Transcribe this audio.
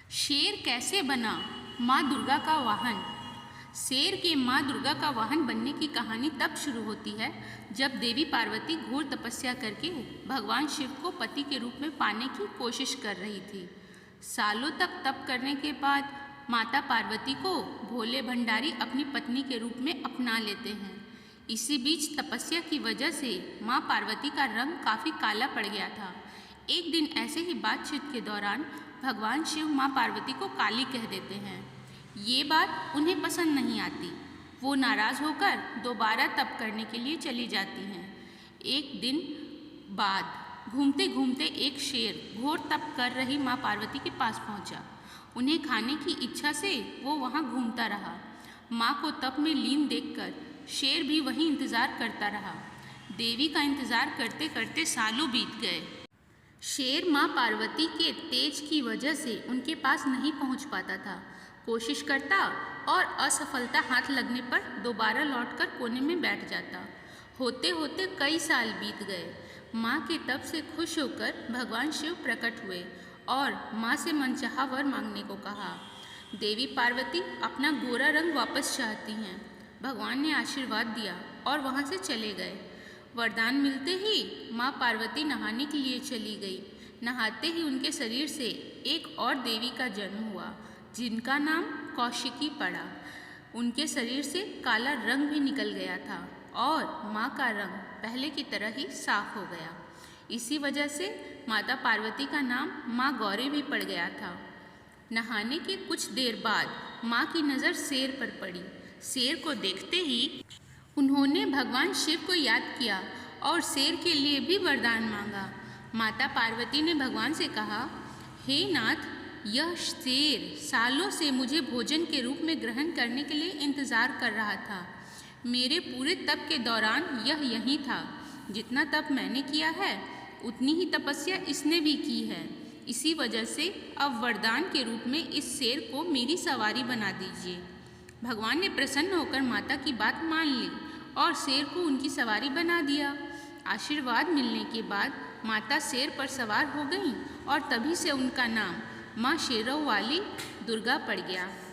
शेर कैसे बना माँ दुर्गा का वाहन। शेर के माँ दुर्गा का वाहन बनने की कहानी तब शुरू होती है जब देवी पार्वती घोर तपस्या करके भगवान शिव को पति के रूप में पाने की कोशिश कर रही थी। सालों तक तप करने के बाद माता पार्वती को भोले भंडारी अपनी पत्नी के रूप में अपना लेते हैं। इसी बीच तपस्या की वजह से माँ पार्वती का रंग काफ़ी काला पड़ गया था। एक दिन ऐसे ही बातचीत के दौरान भगवान शिव माँ पार्वती को काली कह देते हैं। ये बात उन्हें पसंद नहीं आती। वो नाराज़ होकर दोबारा तप करने के लिए चली जाती हैं। एक दिन बाद घूमते घूमते एक शेर घोर तप कर रही माँ पार्वती के पास पहुँचा। उन्हें खाने की इच्छा से वो वहाँ घूमता रहा। माँ को तप में लीन देखकर शेर भी वहीं इंतज़ार करता रहा। देवी का इंतज़ार करते करते सालों बीत गए। शेर माँ पार्वती के तेज की वजह से उनके पास नहीं पहुँच पाता था। कोशिश करता और असफलता हाथ लगने पर दोबारा लौटकर कोने में बैठ जाता। होते होते कई साल बीत गए। माँ के तप से खुश होकर भगवान शिव प्रकट हुए और माँ से मनचाहा वर मांगने को कहा। देवी पार्वती अपना गोरा रंग वापस चाहती हैं। भगवान ने आशीर्वाद दिया और वहाँ से चले गए। वरदान मिलते ही माँ पार्वती नहाने के लिए चली गई। नहाते ही उनके शरीर से एक और देवी का जन्म हुआ जिनका नाम कौशिकी पड़ा। उनके शरीर से काला रंग भी निकल गया था और माँ का रंग पहले की तरह ही साफ हो गया। इसी वजह से माता पार्वती का नाम माँ गौरी भी पड़ गया था। नहाने के कुछ देर बाद माँ की नज़र शेर पर पड़ी। शेर को देखते ही उन्होंने भगवान शिव को याद किया और शेर के लिए भी वरदान मांगा। माता पार्वती ने भगवान से कहा, हे नाथ, यह शेर सालों से मुझे भोजन के रूप में ग्रहण करने के लिए इंतज़ार कर रहा था। मेरे पूरे तप के दौरान यह यहीं था। जितना तप मैंने किया है उतनी ही तपस्या इसने भी की है। इसी वजह से अब वरदान के रूप में इस शेर को मेरी सवारी बना दीजिए। भगवान ने प्रसन्न होकर माता की बात मान ली और शेर को उनकी सवारी बना दिया। आशीर्वाद मिलने के बाद माता शेर पर सवार हो गईं और तभी से उनका नाम माँ शेरों वाली दुर्गा पड़ गया।